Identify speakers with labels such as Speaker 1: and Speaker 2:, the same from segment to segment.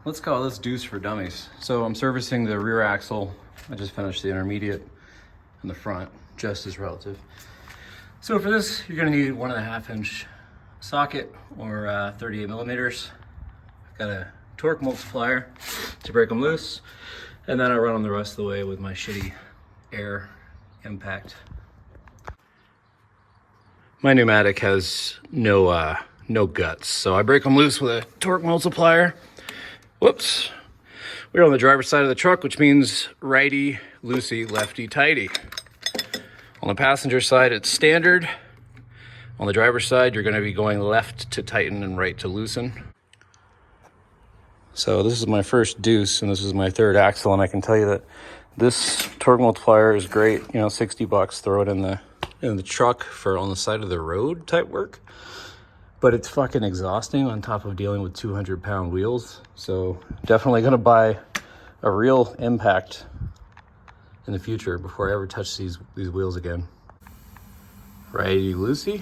Speaker 1: Let's call this Deuce for dummies. So I'm servicing the rear axle. I just finished the intermediate and the front, just as relative. So for this, you're gonna need 1.5-inch socket or 38 millimeters. I've got a torque multiplier to break them loose. And then I run them the rest of the way with my shitty air impact. My pneumatic has no guts, so I break them loose with a torque multiplier. Whoops. We're on the driver's side of the truck, which means righty, loosey, lefty, tighty. On the passenger side, it's standard. On the driver's side, you're gonna be going left to tighten and right to loosen. So this is my first Deuce, and this is my third axle, and I can tell you that this torque multiplier is great. You know, 60 bucks, throw it in the truck for on the side of the road type work. But it's fucking exhausting on top of dealing with 200-pound wheels. So definitely gonna buy a real impact in the future before I ever touch these wheels again. Righty loosey.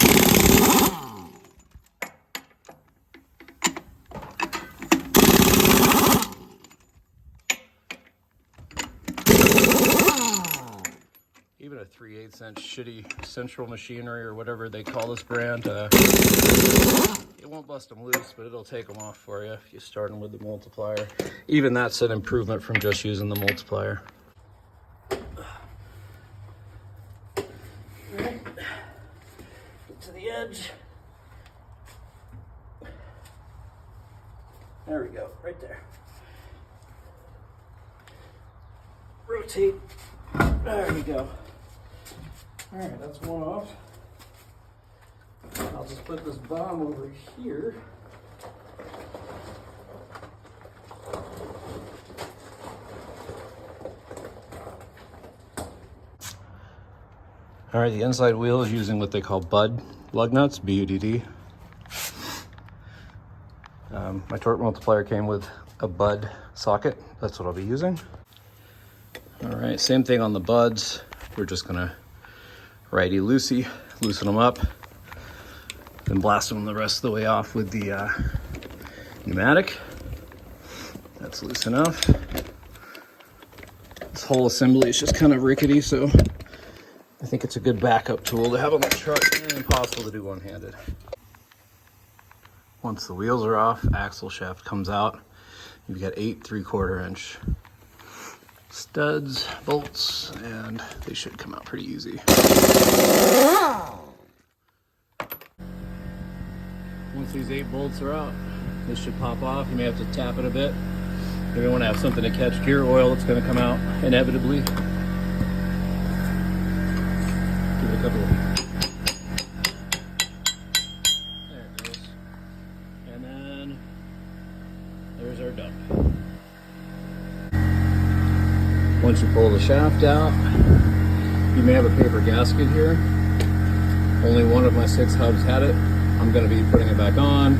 Speaker 1: Even a 3/8-inch shitty Central Machinery or whatever they call this brand, it won't bust them loose, but it'll take them off for you if you start them with the multiplier. Even that's an improvement from just using the multiplier. Right. Get to the edge. There we go, right there. Rotate. There we go. All right, that's one off. I'll just put this bomb over here. All right, the inside wheel is using what they call Bud lug nuts, B-U-D-D. My torque multiplier came with a Bud socket. That's what I'll be using. All right, same thing on the Buds. We're just gonna righty loosey, loosen them up, then blast them the rest of the way off with the pneumatic. That's loose enough. This whole assembly is just kind of rickety, so I think it's a good backup tool to have on the truck and impossible to do one-handed. Once the wheels are off, axle shaft comes out. You've got 8 3/4-inch studs, bolts, and they should come out pretty easy. Once these 8 bolts are out, this should pop off. You may have to tap it a bit. If you want to have something to catch gear oil, it's going to come out inevitably. Give it a couple. There it goes. And then there's our dump. Once you pull the shaft out, you may have a paper gasket here. Only one of my 6 hubs had it. I'm going to be putting it back on.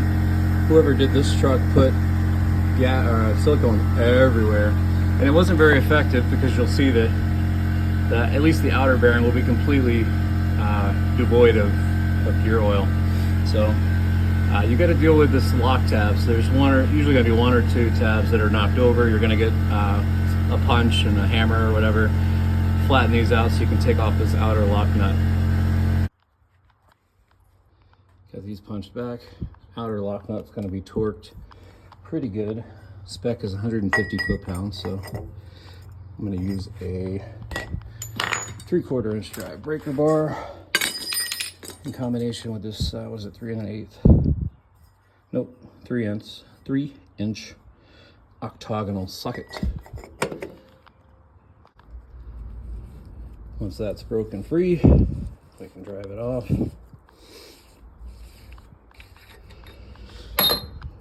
Speaker 1: Whoever did this truck put silicone everywhere, and it wasn't very effective because you'll see that at least the outer bearing will be completely devoid of gear oil. So you got to deal with this lock tabs. There's usually going to be 1 or 2 tabs that are knocked over. You're going to get a punch and a hammer or whatever. Flatten these out so you can take off this outer lock nut. Got these punched back. Outer lock nut's going to be torqued pretty good. Spec is 150 foot-pounds, so I'm going to use a 3/4-inch drive breaker bar in combination with this, was it 3 1/8? Nope, 3-inch octagonal socket. Once that's broken free, we can drive it off.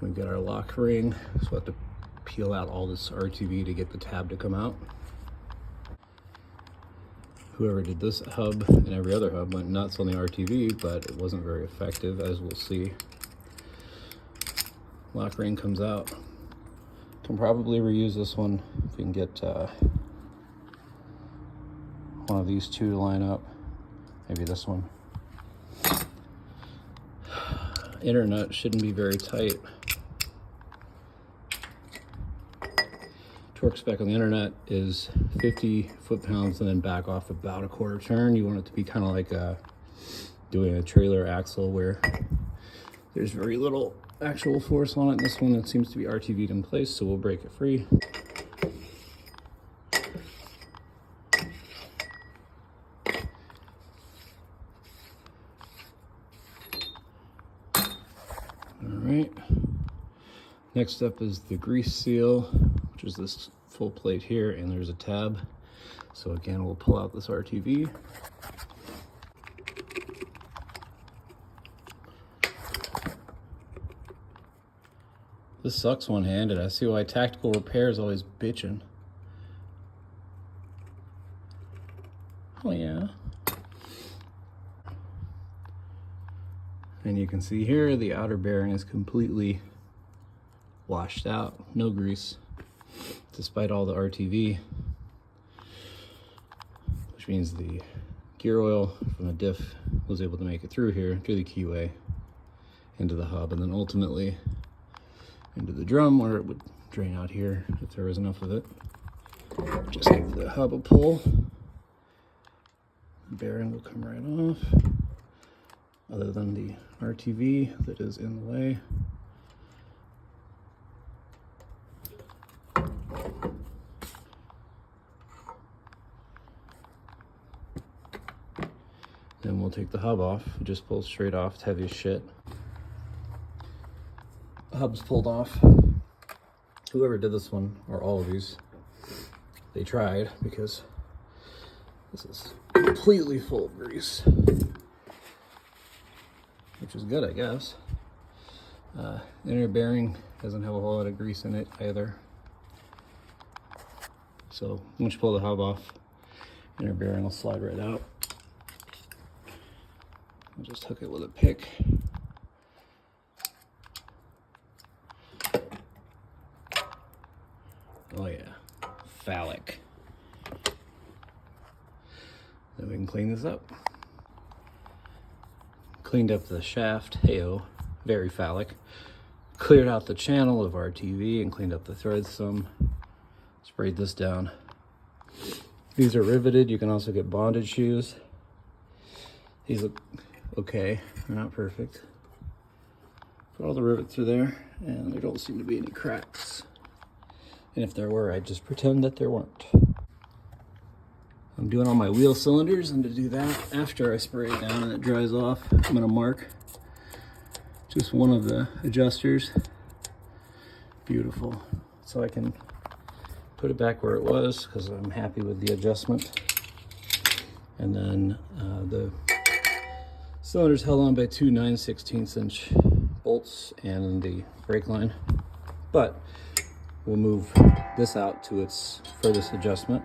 Speaker 1: We've got our lock ring, so we'll have to peel out all this RTV to get the tab to come out. Whoever did this hub and every other hub went nuts on the RTV, but it wasn't very effective, as we'll see. Lock ring comes out. Can probably reuse this one if we can get one of these 2 to line up. Maybe this one. Inner nut shouldn't be very tight. torque spec on the internet is 50 foot-pounds and then back off about a quarter turn. You want it to be kind of like doing a trailer axle where there's very little actual force on it. This one, it seems to be RTV'd in place, so we'll break it free. Alright, next up is the grease seal, which is this full plate here, and there's a tab. So again, we'll pull out this RTV. This sucks one-handed. I see why Tactical Repair is always bitching. Oh yeah. And you can see here the outer bearing is completely washed out, no grease, despite all the RTV, which means the gear oil from the diff was able to make it through here, through the keyway, into the hub, and then ultimately into the drum where it would drain out here if there was enough of it. Just give the hub a pull. The bearing will come right off, other than the RTV that is in the way. Then we'll take the hub off. It just pulls straight off. It's heavy as shit. The hub's pulled off. Whoever did this one, or all of these, they tried, because this is completely full of grease. Which is good, I guess. Inner bearing doesn't have a whole lot of grease in it either. So once you pull the hub off, inner bearing will slide right out. I'll just hook it with a pick. Oh yeah, phallic. Then we can clean this up. Cleaned up the shaft, heyo, very phallic. Cleared out the channel of RTV and cleaned up the threads some. Sprayed this down. These are riveted. You can also get bonded shoes. These look okay, they're not perfect. Put all the rivets through there, and there don't seem to be any cracks. And if there were, I'd just pretend that there weren't. I'm doing all my wheel cylinders, and to do that, after I spray it down and it dries off, I'm gonna mark just one of the adjusters. Beautiful. So I can put it back where it was, because I'm happy with the adjustment. And then the cylinder's held on by two 9/16" bolts and the brake line. But we'll move this out to its furthest adjustment.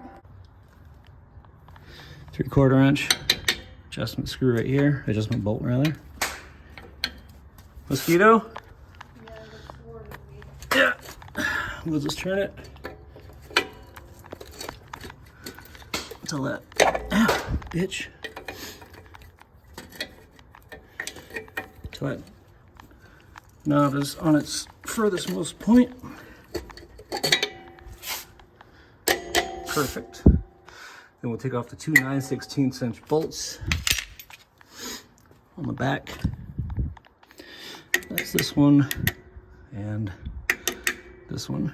Speaker 1: 3/4 inch adjustment screw right here, adjustment bolt rather. Mosquito? Yeah. We'll just turn it until that, bitch. Until that knob is on its furthest most point. Perfect. Then we'll take off the two 9/16" bolts on the back. That's this one and this one.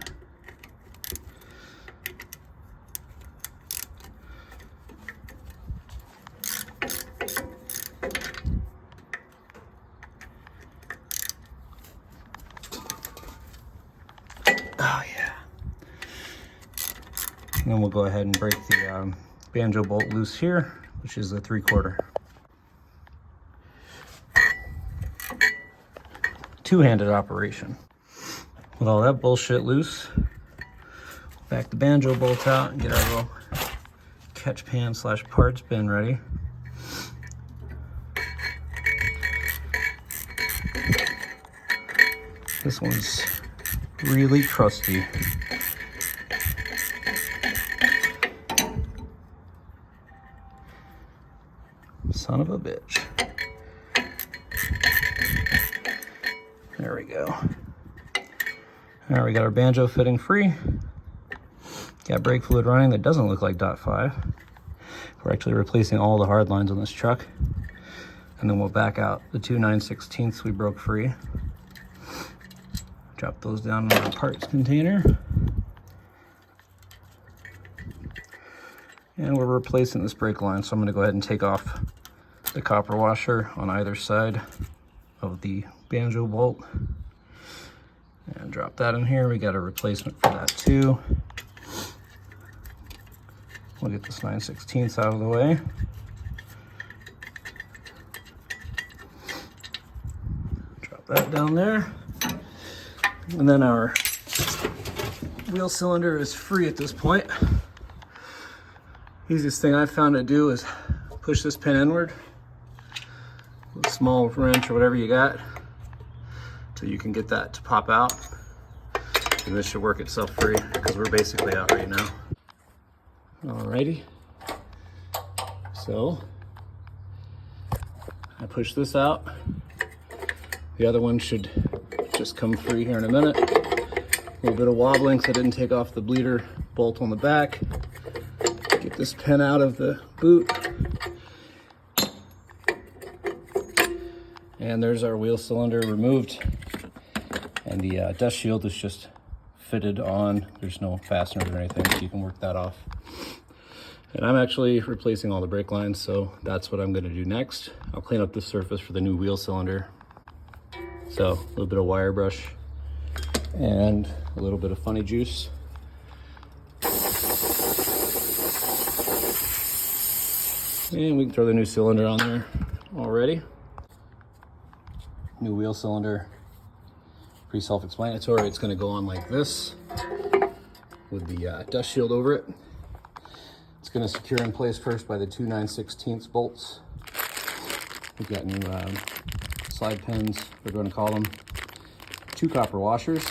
Speaker 1: Oh yeah. And then we'll go ahead and break the banjo bolt loose here, which is a 3/4. Two-handed operation. With all that bullshit loose, back the banjo bolt out and get our little catch pan / parts bin ready. This one's really crusty. Son of a bitch. There we go. All right, we got our banjo fitting free. Got brake fluid running that doesn't look like .5. We're actually replacing all the hard lines on this truck. And then we'll back out the 2 9/16 we broke free. Drop those down in the parts container. And we're replacing this brake line, so I'm gonna go ahead and take off the copper washer on either side of the banjo bolt. And drop that in here. We got a replacement for that too. We'll get this 9/16 out of the way. Drop that down there. And then our wheel cylinder is free at this point. Easiest thing I've found to do is push this pin inward with a small wrench or whatever you got, so you can get that to pop out. And this should work itself free because we're basically out right now. Alrighty. So I push this out. The other one should just come free here in a minute. A little bit of wobbling, so I didn't take off the bleeder bolt on the back. Get this pin out of the boot. And there's our wheel cylinder removed. And the dust shield is just fitted on. There's no fasteners or anything, so you can work that off. And I'm actually replacing all the brake lines, so that's what I'm gonna do next. I'll clean up the surface for the new wheel cylinder. So a little bit of wire brush and a little bit of funny juice. And we can throw the new cylinder on there already. New wheel cylinder, pretty self-explanatory. It's gonna go on like this with the dust shield over it. It's gonna secure in place first by the 2 9/16 bolts. We've got new slide pins, we're gonna call them. 2 copper washers,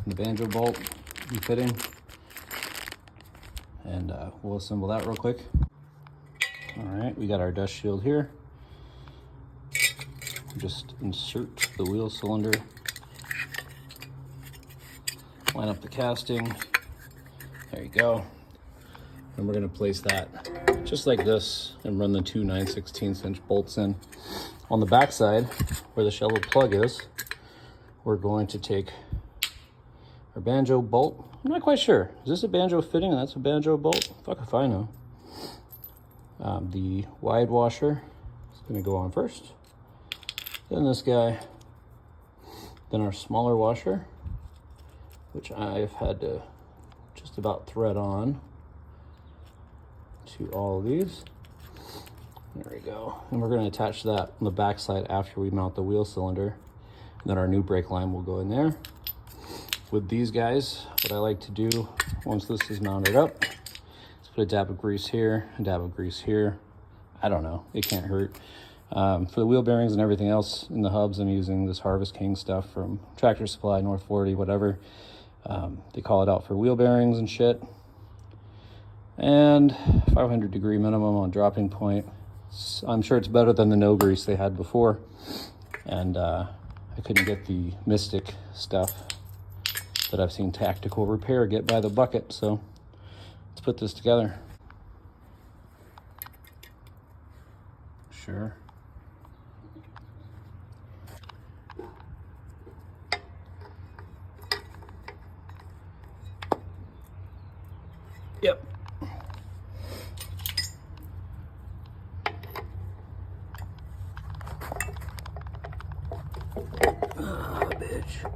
Speaker 1: and the banjo bolt refitting. And we'll assemble that real quick. All right, we got our dust shield here. Just insert the wheel cylinder, line up the casting. There you go. And we're gonna place that just like this and run the 2 9/16 bolts in. On the back side, where the shovel plug is, we're going to take our banjo bolt. I'm not quite sure. Is this a banjo fitting and that's a banjo bolt? Fuck if I know. The wide washer is gonna go on first. Then this guy, then our smaller washer, which I've had to just about thread on to all of these. There we go. And we're going to attach that on the back side after we mount the wheel cylinder. And then our new brake line will go in there. With these guys, what I like to do once this is mounted up, is put a dab of grease here, a dab of grease here. I don't know, it can't hurt. For the wheel bearings and everything else in the hubs, I'm using this Harvest King stuff from Tractor Supply, North 40, whatever. They call it out for wheel bearings and shit. And 500 degree minimum on dropping point. I'm sure it's better than the no grease they had before. And I couldn't get the Mystic stuff that I've seen Tactical Repair get by the bucket, so let's put this together. Sure. Yep. Ah, bitch.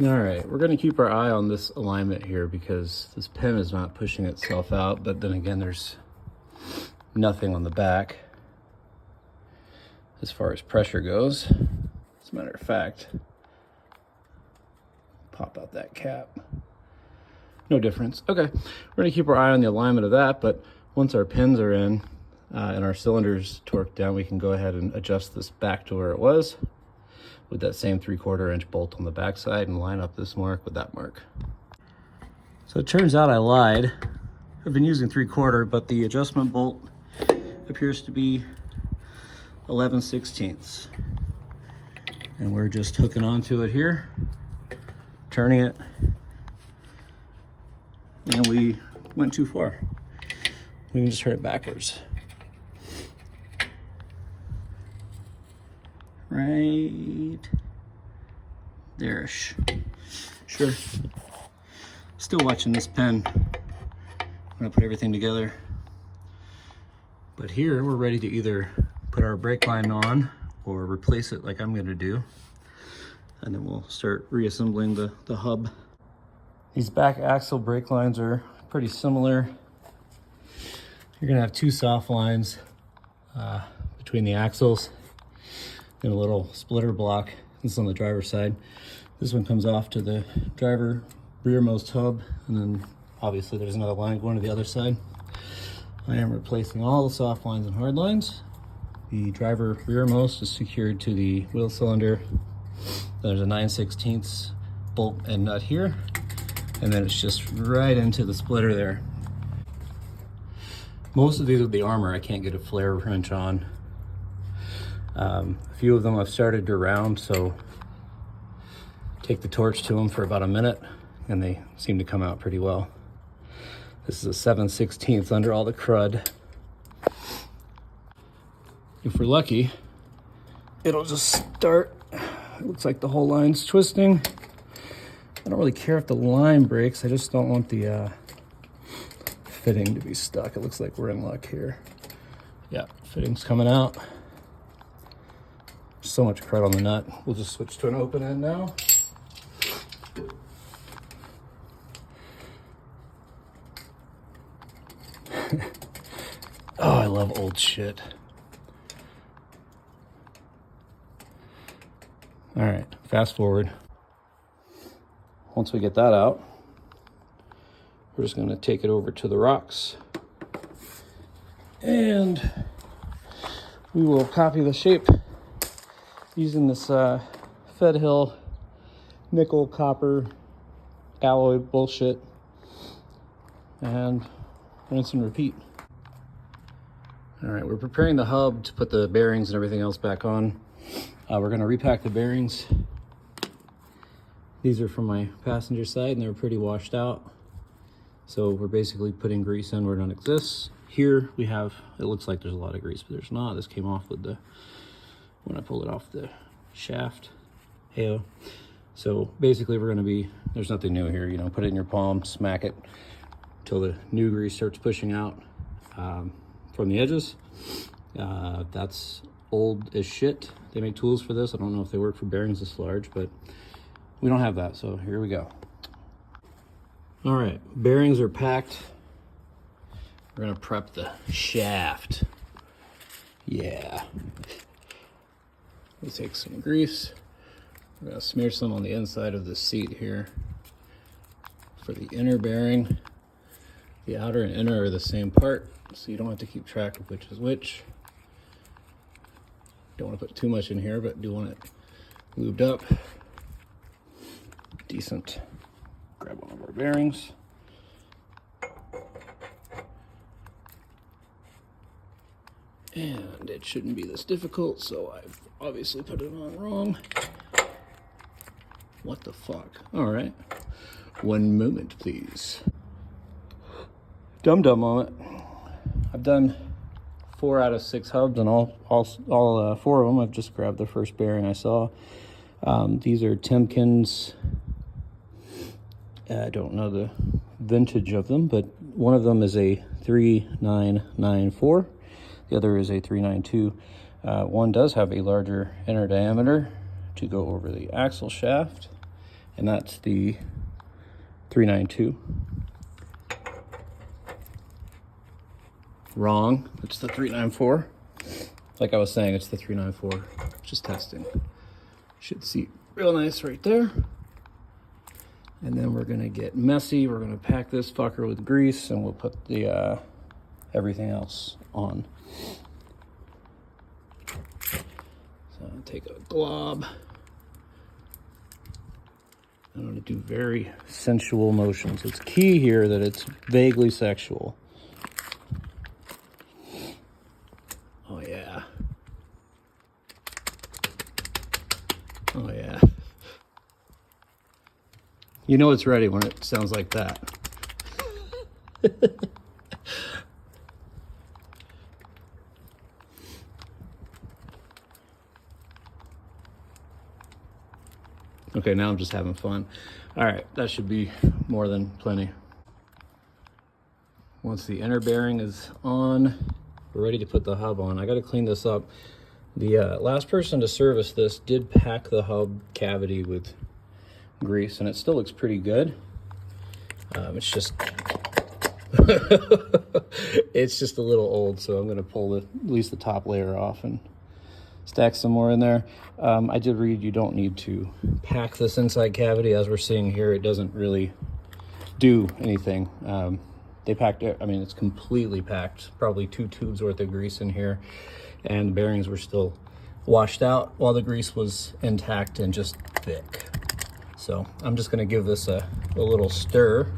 Speaker 1: All right, we're gonna keep our eye on this alignment here because this pin is not pushing itself out, but then again, there's nothing on the back as far as pressure goes. As a matter of fact, pop out that cap. No difference. Okay, we're gonna keep our eye on the alignment of that, but once our pins are in and our cylinders torqued down, we can go ahead and adjust this back to where it was with that same 3/4 inch bolt on the back side and line up this mark with that mark. So it turns out I lied. I've been using 3/4, but the adjustment bolt appears to be 11/16. And we're just hooking onto it here, turning it, and we went too far. We can just turn it backwards. Right there-ish. Sure. Still watching this pen. I'm gonna put everything together. But here we're ready to either put our brake line on or replace it like I'm gonna do. And then we'll start reassembling the hub. These back axle brake lines are pretty similar. You're gonna have two soft lines between the axles and a little splitter block. This is on the driver's side. This one comes off to the driver rearmost hub, and then obviously there's another line going to the other side. I am replacing all the soft lines and hard lines. The driver rearmost is secured to the wheel cylinder. There's a 9/16 bolt and nut here, and then it's just right into the splitter there. Most of these with the armor, I can't get a flare wrench on. A few of them I've started to round, so take the torch to them for about a minute, and they seem to come out pretty well. This is a 7/16 under all the crud. If we're lucky, it'll just start. It looks like the whole line's twisting. I don't really care if the line breaks, I just don't want the fitting to be stuck. It looks like we're in luck here. Yeah, fitting's coming out. So much crud on the nut. We'll just switch to an open end now. Oh, I love old shit. All right, fast forward. Once we get that out, we're just gonna take it over to the rocks. And we will copy the shape using this Fed Hill nickel copper alloy bullshit, and rinse and repeat. All right, we're preparing the hub to put the bearings and everything else back on. We're gonna repack the bearings. These are from my passenger side and they're pretty washed out. So we're basically putting grease in where none exists. Here we have, it looks like there's a lot of grease, but there's not. This came off with when I pulled it off the shaft. Heyo. So basically we're gonna be, there's nothing new here, you know, put it in your palm, smack it until the new grease starts pushing out from the edges. That's old as shit. They make tools for this. I don't know if they work for bearings this large, but we don't have that, so here we go. All right, bearings are packed. We're gonna prep the shaft. Yeah. We'll take some grease. We're gonna smear some on the inside of the seat here for the inner bearing. The outer and inner are the same part, so you don't have to keep track of which is which. Don't want to put too much in here, but do want it lubed up. Decent. Grab one of our bearings. And it shouldn't be this difficult, so I've obviously put it on wrong. What the fuck? All right. One moment, please. Dum-dum moment. I've done 4 out of 6 hubs, and all 4 of them, I've just grabbed the first bearing I saw. These are Timken's. I don't know the vintage of them, but one of them is a 3994. The other is a 392. One does have a larger inner diameter to go over the axle shaft, and that's the 392. Wrong, it's the 394. Like I was saying, it's the 394. Just testing. Should seat real nice right there. And then we're gonna get messy. We're gonna pack this fucker with grease, and we'll put the everything else on. So take a glob. I'm gonna do very sensual motions. It's key here that it's vaguely sexual. Oh yeah. Oh yeah. You know it's ready when it sounds like that. Okay, now I'm just having fun. All right, that should be more than plenty. Once the inner bearing is on, we're ready to put the hub on. I gotta clean this up. The last person to service this did pack the hub cavity with grease, and it still looks pretty good. It's just it's just a little old, so I'm gonna pull at least the top layer off and stack some more in there. I did read you don't need to pack this inside cavity. As we're seeing here, it doesn't really do anything. They packed it, I mean, it's completely packed, probably 2 tubes worth of grease in here, and the bearings were still washed out while the grease was intact and just thick. So I'm just gonna give this a little stir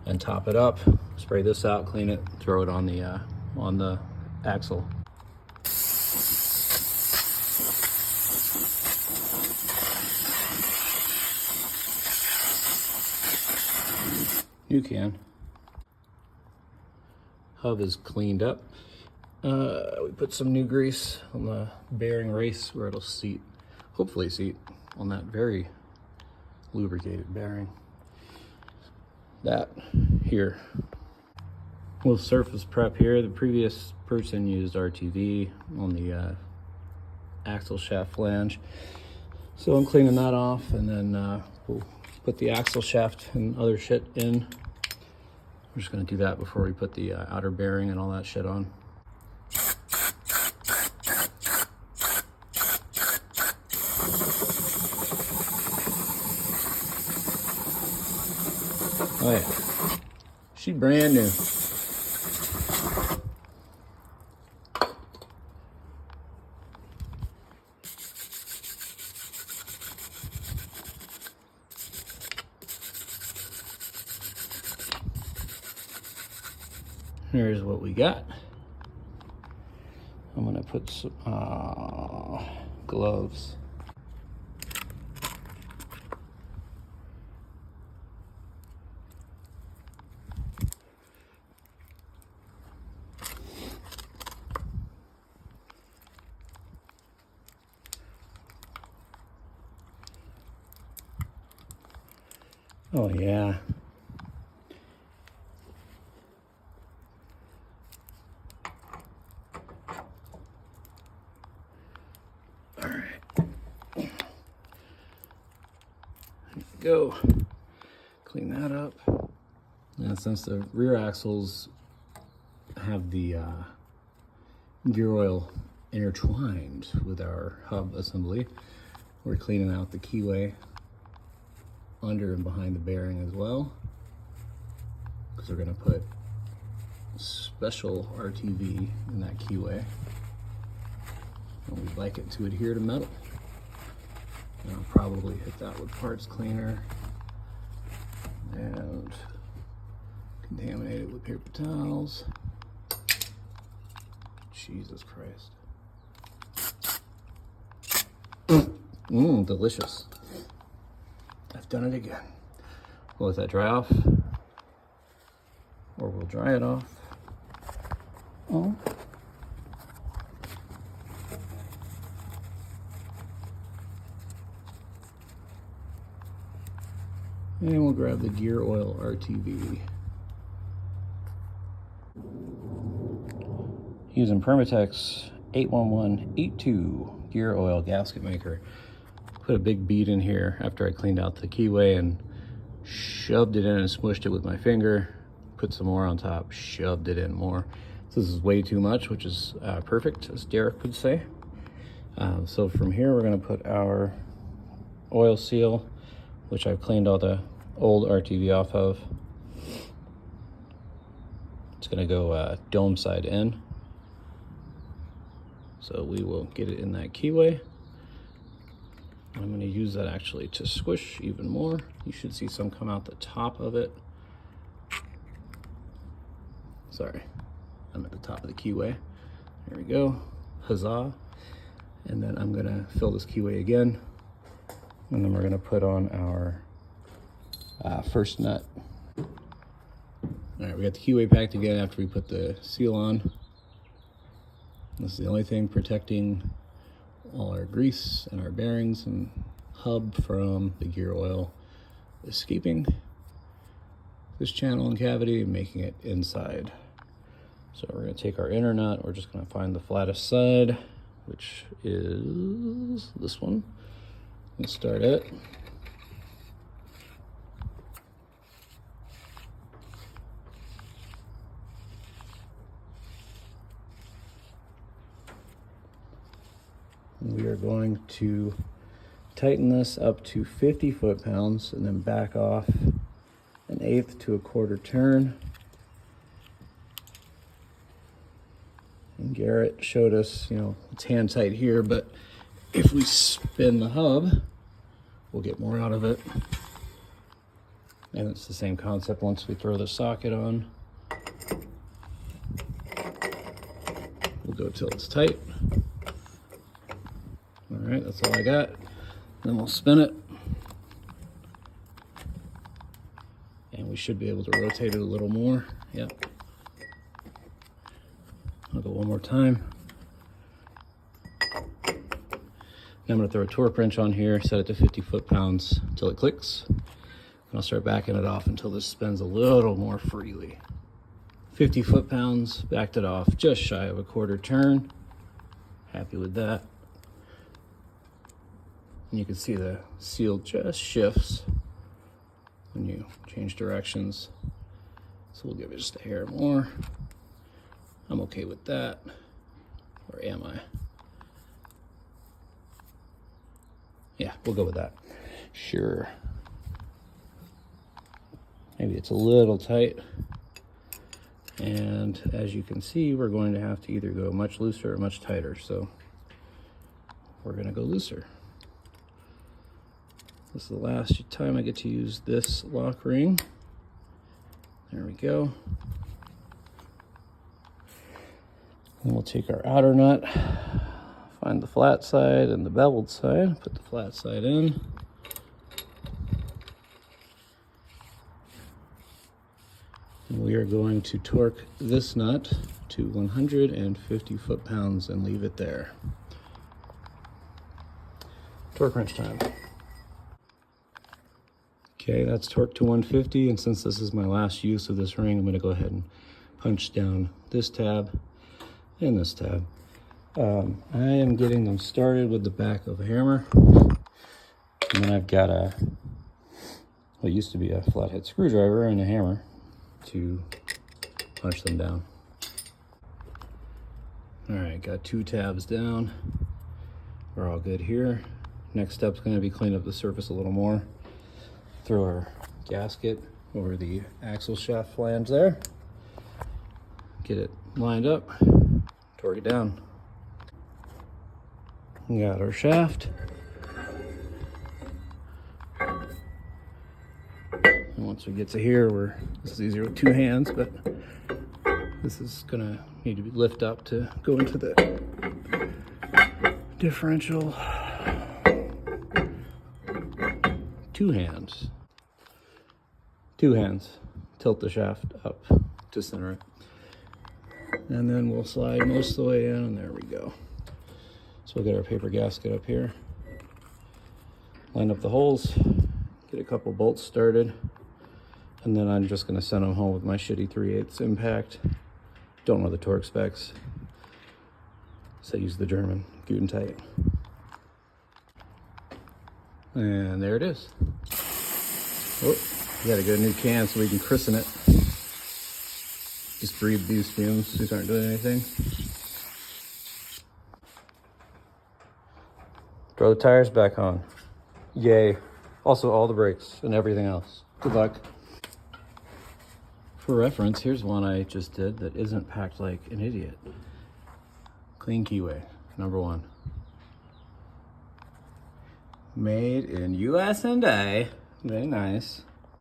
Speaker 1: and top it up, spray this out, clean it, throw it on the axle. You can. Hub is cleaned up. We put some new grease on the bearing race where it'll seat, hopefully seat on that very lubricated bearing. That here. We'll surface prep here. The previous person used RTV on the axle shaft flange. So I'm cleaning that off, and then we'll put the axle shaft and other shit in. We're just gonna do that before we put the outer bearing and all that shit on. Oh yeah, she brand new. Here's what we got. I'm gonna put some gloves. Oh yeah. All right. There you go. Clean that up. And since the rear axles have the gear oil intertwined with our hub assembly, we're cleaning out the keyway under and behind the bearing as well, because we're going to put special RTV in that keyway, and we'd like it to adhere to metal. And I'll probably hit that with parts cleaner and contaminate it with paper towels. Jesus Christ. Delicious. I've done it again. We'll let that dry off, or we'll dry it off. Oh. And we'll grab the gear oil RTV. Using Permatex 81182 gear oil gasket maker. put a big bead in here after I cleaned out the keyway and shoved it in and smushed it with my finger. Put some more on top, shoved it in more. So this is way too much, which is perfect, as Derek would say. So from here, we're gonna put our oil seal, which I've cleaned all the old RTV off of. It's gonna go dome side in. So we will get it in that keyway. I'm gonna use that actually to squish even more. You should see some come out the top of it. Sorry, I'm at the top of the keyway. There we go, huzzah. And then I'm gonna fill this keyway again. And then we're gonna put on our first nut. All right, we got the keyway packed again after we put the seal on. This is the only thing protecting all our grease and our bearings and hub from the gear oil escaping this channel and cavity and making it inside. So we're gonna take our inner nut, we're just gonna find the flattest side, which is this one. Let's start it. We are going to tighten this up to 50 foot-pounds and then back off 1/8 to 1/4 turn. And Garrett showed us, you know, it's hand tight here, but if we spin the hub, we'll get more out of it. And it's the same concept once we throw the socket on. We'll go till it's tight. All right, that's all I got. Then we'll spin it. And we should be able to rotate it a little more. Yep. I'll go one more time. Now I'm gonna throw a torque wrench on here, set it to 50 foot-pounds until it clicks. And I'll start backing it off until this spins a little more freely. 50 foot-pounds, backed it off just shy of 1/4 turn. Happy with that. And you can see the seal just shifts when you change directions. So we'll give it just a hair more. I'm okay with that. Or am I? Yeah, we'll go with that. Sure. Maybe it's a little tight. And as you can see, we're going to have to either go much looser or much tighter. So we're gonna go looser. This is the last time I get to use this lock ring. There we go. And we'll take our outer nut, find the flat side and the beveled side, put the flat side in. And we are going to torque this nut to 150 foot-pounds and leave it there. Torque wrench time. Okay, that's torqued to 150, and since this is my last use of this ring, I'm gonna go ahead and punch down this tab and this tab. I am getting them started with the back of a hammer. And then I've got what used to be a flathead screwdriver and a hammer to punch them down. All right, got 2 tabs down. We're all good here. Next step's gonna be clean up the surface a little more. Throw our gasket over the axle shaft flange there. Get it lined up, torque it down. We got our shaft. And once we get to here, this is easier with 2 hands, but this is gonna need to be lift up to go into the differential. 2 hands. 2 hands. Tilt the shaft up to center it. And then we'll slide most of the way in, and there we go. So we'll get our paper gasket up here. Line up the holes. Get a couple bolts started. And then I'm just gonna send them home with my shitty 3/8 impact. Don't know the torque specs. So I use the German Guten Tight. And there it is. Oh, we gotta get a new can so we can christen it. Just breathe these fumes. These aren't doing anything. Throw the tires back on. Yay. Also all the brakes and everything else. Good luck. For reference, here's one I just did that isn't packed like an idiot. Clean keyway, number 1. Made in US&A. Very nice.